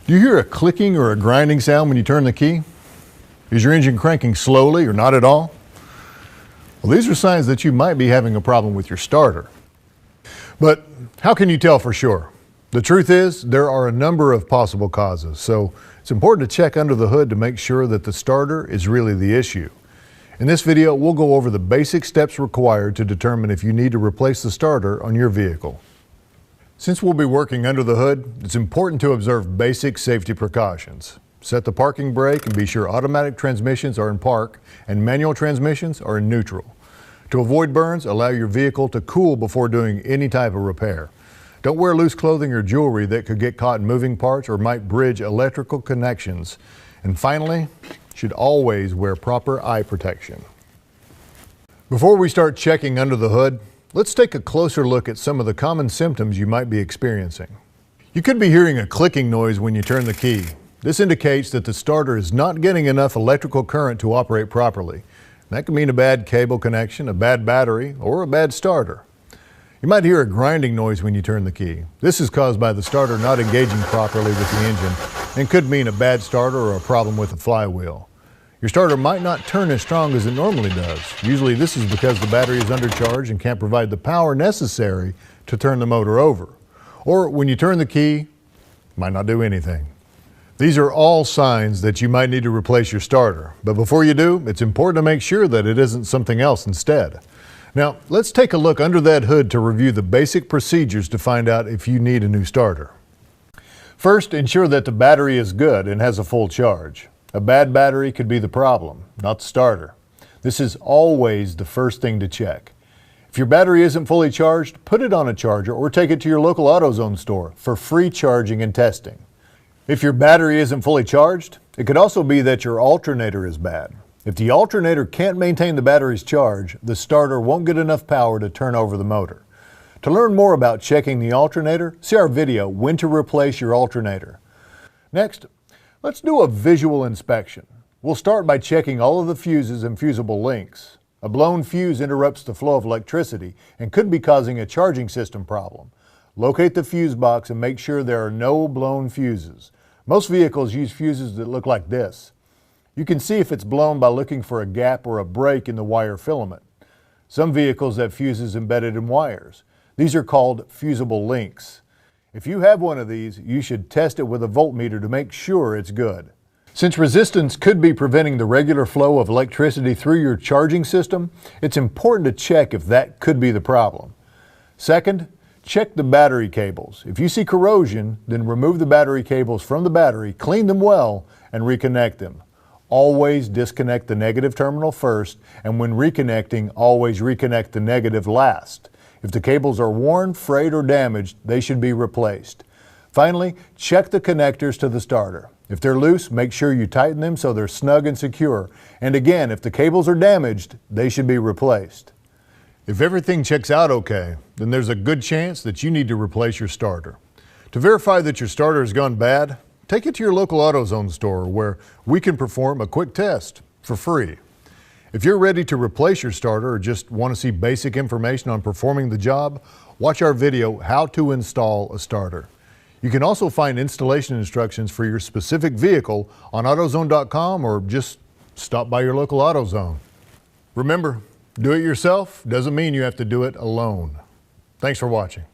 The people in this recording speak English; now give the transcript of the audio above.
Do you hear a clicking or a grinding sound when you turn the key? Is your engine cranking slowly or not at all? Well, these are signs that you might be having a problem with your starter. But how can you tell for sure? The truth is, there are a number of possible causes, so it's important to check under the hood to make sure that the starter is really the issue. In this video, we'll go over the basic steps required to determine if you need to replace the starter on your vehicle. Since we'll be working under the hood, it's important to observe basic safety precautions. Set the parking brake and be sure automatic transmissions are in park and manual transmissions are in neutral. To avoid burns, allow your vehicle to cool before doing any type of repair. Don't wear loose clothing or jewelry that could get caught in moving parts or might bridge electrical connections. And finally, should always wear proper eye protection. Before we start checking under the hood, let's take a closer look at some of the common symptoms you might be experiencing. You could be hearing a clicking noise when you turn the key. This indicates that the starter is not getting enough electrical current to operate properly. That could mean a bad cable connection, a bad battery, or a bad starter. You might hear a grinding noise when you turn the key. This is caused by the starter not engaging properly with the engine and could mean a bad starter or a problem with the flywheel. Your starter might not turn as strong as it normally does. Usually this is because the battery is undercharged and can't provide the power necessary to turn the motor over. Or when you turn the key, it might not do anything. These are all signs that you might need to replace your starter. But before you do, it's important to make sure that it isn't something else instead. Now, let's take a look under that hood to review the basic procedures to find out if you need a new starter. First, ensure that the battery is good and has a full charge. A bad battery could be the problem, not the starter. This is always the first thing to check. If your battery isn't fully charged, put it on a charger or take it to your local AutoZone store for free charging and testing. If your battery isn't fully charged, it could also be that your alternator is bad. If the alternator can't maintain the battery's charge, the starter won't get enough power to turn over the motor. To learn more about checking the alternator, see our video, When to Replace Your Alternator. Next, let's do a visual inspection. We'll start by checking all of the fuses and fusible links. A blown fuse interrupts the flow of electricity and could be causing a charging system problem. Locate the fuse box and make sure there are no blown fuses. Most vehicles use fuses that look like this. You can see if it's blown by looking for a gap or a break in the wire filament. Some vehicles have fuses embedded in wires. These are called fusible links. If you have one of these, you should test it with a voltmeter to make sure it's good. Since resistance could be preventing the regular flow of electricity through your charging system, it's important to check if that could be the problem. Second, check the battery cables. If you see corrosion, then remove the battery cables from the battery, clean them well, and reconnect them. Always disconnect the negative terminal first, and when reconnecting, always reconnect the negative last. If the cables are worn, frayed, or damaged, they should be replaced. Finally, check the connectors to the starter. If they're loose, make sure you tighten them so they're snug and secure. And again, if the cables are damaged, they should be replaced. If everything checks out okay, then there's a good chance that you need to replace your starter. To verify that your starter has gone bad, take it to your local AutoZone store where we can perform a quick test for free. If you're ready to replace your starter or just want to see basic information on performing the job, watch our video, How to Install a Starter. You can also find installation instructions for your specific vehicle on AutoZone.com or just stop by your local AutoZone. Remember, do it yourself doesn't mean you have to do it alone. Thanks for watching.